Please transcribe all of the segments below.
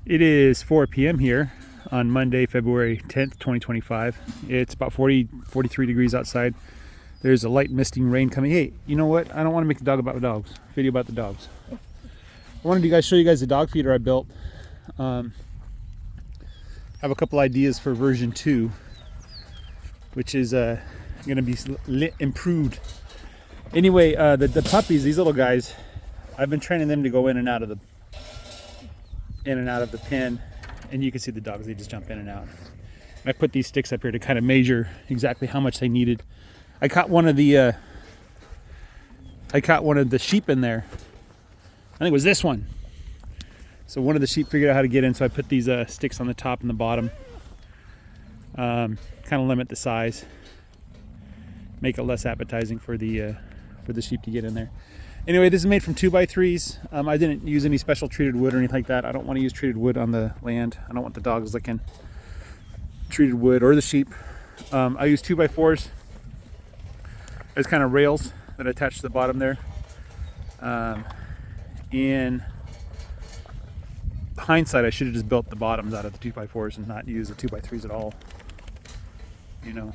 It is 4 p.m. here on Monday, February 10th, 2025. It's about 43 degrees outside. There's a light misting rain coming. Hey, you know what? I don't want to make video about the dogs. I wanted to show you guys the dog feeder I built. Have a couple ideas for version 2, which is going to be improved. Anyway, the puppies, these little guys, I've been training them to go in and out of the pen, and you can see the dogs, they just jump in and out. And I put these sticks up here to kind of measure exactly how much they needed. I caught one of the sheep in there. I think it was this one. So one of the sheep figured out how to get in, so I put these sticks on the top and the bottom. Kind of limit the size, make it less appetizing for the sheep to get in there. Anyway, this is made from 2x3s. I didn't use any special treated wood or anything like that. I don't want to use treated wood on the land. I don't want the dogs licking treated wood or the sheep. I use 2x4s as kind of rails that attach to the bottom there. In hindsight, I should have just built the bottoms out of the 2x4s and not use the 2x3s at all. You know,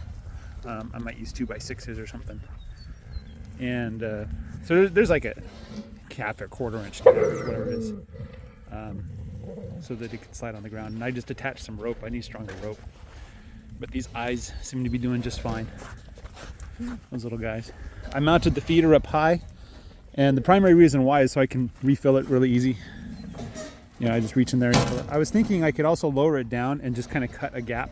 I might use 2x6s or something. And so there's like a half or quarter-inch, whatever it is, so that it can slide on the ground. And I just attached some rope. I need stronger rope. But these eyes seem to be doing just fine. Those little guys. I mounted the feeder up high, and the primary reason why is so I can refill it really easy. You know, I just reach in there and fill it. I was thinking I could also lower it down and just kind of cut a gap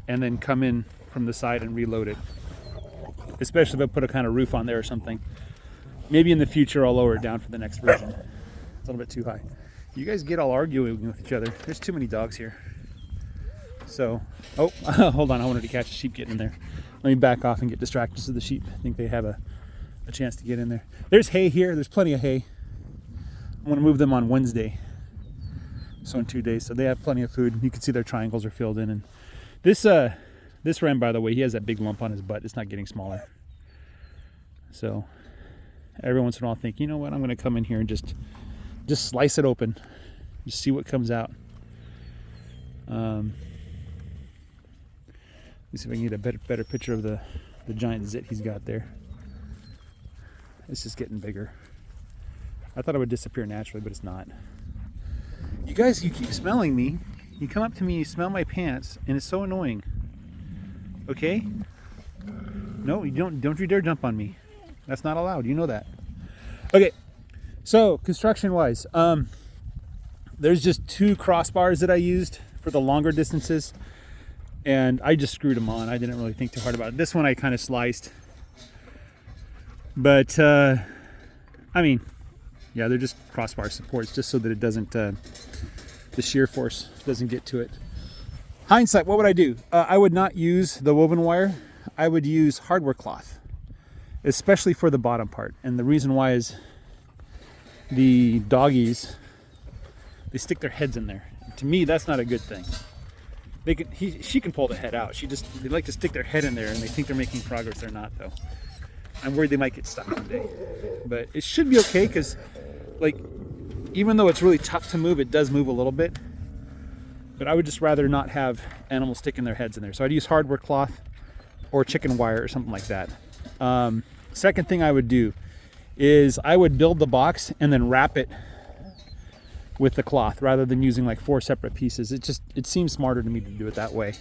and then come in from the side and reload it. Especially if I put a kind of roof on there or something. Maybe in the future I'll lower it down for the next version. It's a little bit too high. You guys get all arguing with each other. There's too many dogs here. So, oh, hold on. I wanted to catch a sheep getting in there. Let me back off and get distracted so the sheep think they have a chance to get in there. There's hay here. There's plenty of hay. I'm going to move them on Wednesday. So in 2 days. So they have plenty of food. You can see their triangles are filled in. And this ram, by the way, he has that big lump on his butt. It's not getting smaller. So every once in a while I think, you know what, I'm going to come in here and just slice it open. Just see what comes out. Let me see if I can get a better picture of the giant zit he's got there. It's just getting bigger. I thought it would disappear naturally, but it's not. You guys, you keep smelling me. You come up to me, you smell my pants, and it's so annoying. Okay? No, you don't you dare jump on me. That's not allowed. You know that. Okay. So, construction-wise, there's just 2 crossbars that I used for the longer distances, and I just screwed them on. I didn't really think too hard about it. This one I kind of sliced. But, I mean, yeah, they're just crossbar supports just so that it doesn't, the shear force doesn't get to it. Hindsight, what would I do? I would not use the woven wire. I would use hardware cloth, especially for the bottom part. And the reason why is the doggies, they stick their heads in there. To me, that's not a good thing. She can pull the head out. They like to stick their head in there, and they think they're making progress. They're not, though. I'm worried they might get stuck one day. But it should be okay, because, like, even though it's really tough to move, it does move a little bit. But I would just rather not have animals sticking their heads in there. So I'd use hardware cloth or chicken wire or something like that. Second thing I would do is I would build the box and then wrap it with the cloth rather than using like 4 separate pieces. It seems smarter to me to do it that way.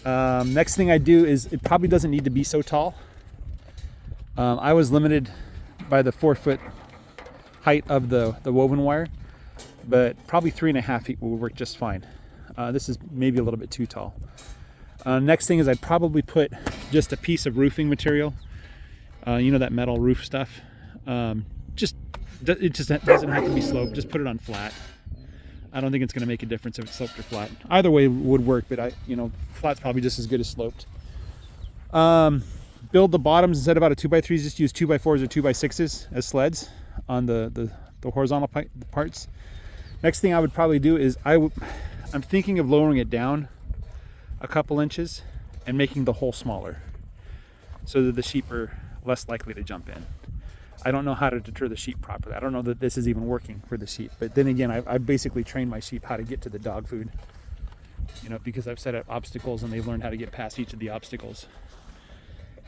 Next thing I do is, it probably doesn't need to be so tall. I was limited by the 4-foot height of the woven wire, but probably 3.5 feet will work just fine. This is maybe a little bit too tall. Next thing is I'd probably put just a piece of roofing material. You know, that metal roof stuff. It just doesn't have to be sloped. Just put it on flat. I don't think it's going to make a difference if it's sloped or flat. Either way would work, but flat's probably just as good as sloped. Build the bottoms instead of out of 2x3s. Just use 2x4s or 2x6s as sleds on the horizontal parts. Next thing I would probably do is I'm thinking of lowering it down a couple inches and making the hole smaller so that the sheep are less likely to jump in. I don't know how to deter the sheep properly. I don't know that this is even working for the sheep. But then again, I've basically trained my sheep how to get to the dog food, you know, because I've set up obstacles and they've learned how to get past each of the obstacles.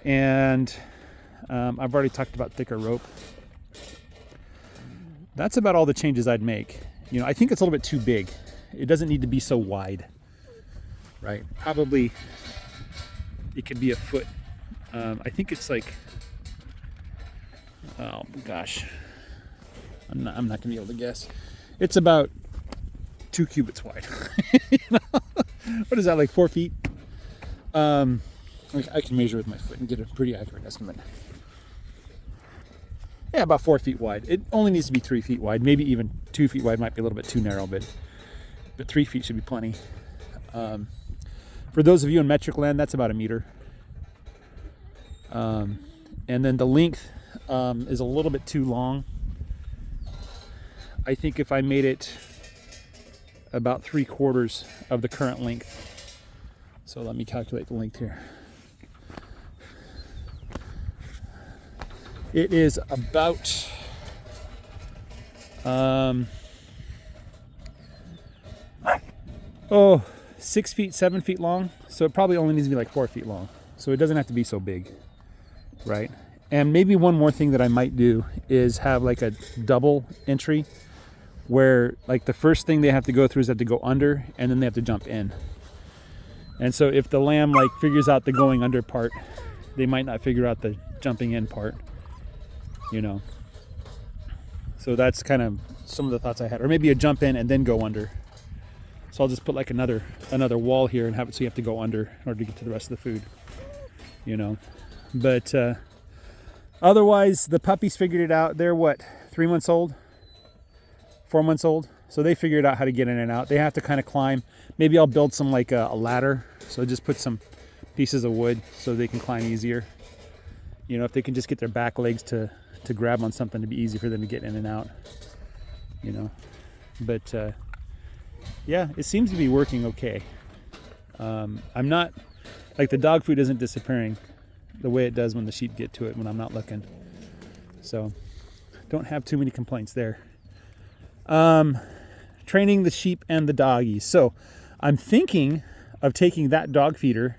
And I've already talked about thicker rope. That's about all the changes I'd make. You know, I think it's a little bit too big. It doesn't need to be so wide, right? Probably it could be a foot. I think it's like, oh gosh, I'm not gonna be able to guess. It's about 2 cubits wide. You know? What is that, like 4 feet? I can measure with my foot and get a pretty accurate estimate. Yeah, about 4 feet wide. It only needs to be 3 feet wide. Maybe even 2 feet wide might be a little bit too narrow, but 3 feet should be plenty. For those of you in metric land, that's about 1 meter. And then the length is a little bit too long. I think if I made it about 3/4 of the current length. So let me calculate the length here. It is about 6 feet, 7 feet long. So it probably only needs to be like 4 feet long. So it doesn't have to be so big, right? And maybe one more thing that I might do is have like a double entry where like the first thing they have to go through is they have to go under and then they have to jump in. And so if the lamb like figures out the going under part, they might not figure out the jumping in part, you know. So that's kind of some of the thoughts I had. Or maybe a jump in and then go under. So I'll just put like another wall here and have it so you have to go under in order to get to the rest of the food, you know. But otherwise, the puppies figured it out. They're what, 3 months old? 4 months old? So they figured out how to get in and out. They have to kind of climb. Maybe I'll build some like a ladder. So just put some pieces of wood so they can climb easier. You know, if they can just get their back legs to grab on something, to be easy for them to get in and out, you know. But yeah, it seems to be working okay. I'm not, like the dog food isn't disappearing the way it does when the sheep get to it when I'm not looking. So don't have too many complaints there. Training the sheep and the doggies. So I'm thinking of taking that dog feeder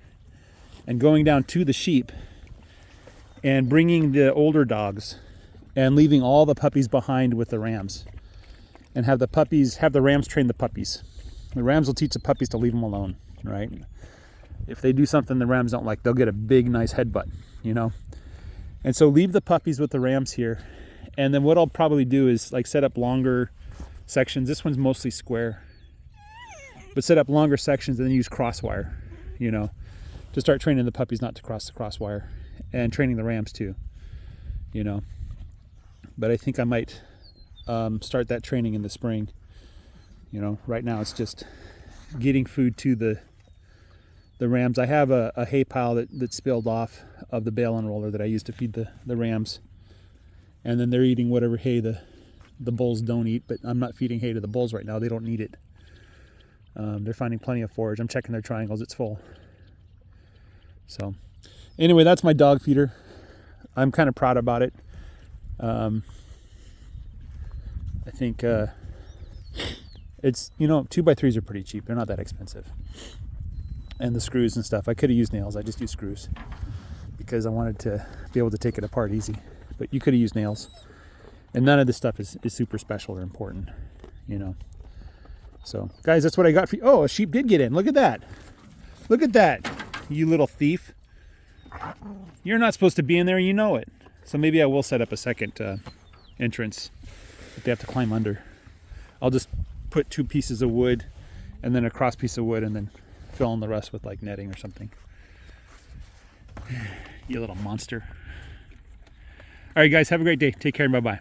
and going down to the sheep and bringing the older dogs and leaving all the puppies behind with the rams, and have the rams train the puppies. The rams will teach the puppies to leave them alone, right? If they do something the rams don't like, they'll get a big, nice headbutt, you know? And so leave the puppies with the rams here. And then what I'll probably do is like set up longer sections. This one's mostly square, but set up longer sections and then use crosswire, you know, to start training the puppies not to cross the crosswire, and training the rams too, you know. But I think I might start that training in the spring. You know, right now it's just getting food to the rams. I have a hay pile that spilled off of the bale unroller that I used to feed the rams, and then they're eating whatever hay the bulls don't eat. But I'm not feeding hay to the bulls right now. They don't need it. They're finding plenty of forage. I'm checking their triangles. It's full. So anyway, that's my dog feeder. I'm kind of proud about it. I think it's, you know, 2x3s are pretty cheap. They're not that expensive. And the screws and stuff, I could have used nails. I just used screws because I wanted to be able to take it apart easy. But you could have used nails. And none of this stuff is super special or important, you know. So, guys, that's what I got for you. Oh, a sheep did get in. Look at that. Look at that, you little thief. You're not supposed to be in there, you know it. So maybe I will set up a second entrance that they have to climb under. I'll just put 2 pieces of wood and then a cross piece of wood and then fill in the rest with like netting or something. You little monster. All right, guys, have a great day. Take care and bye-bye.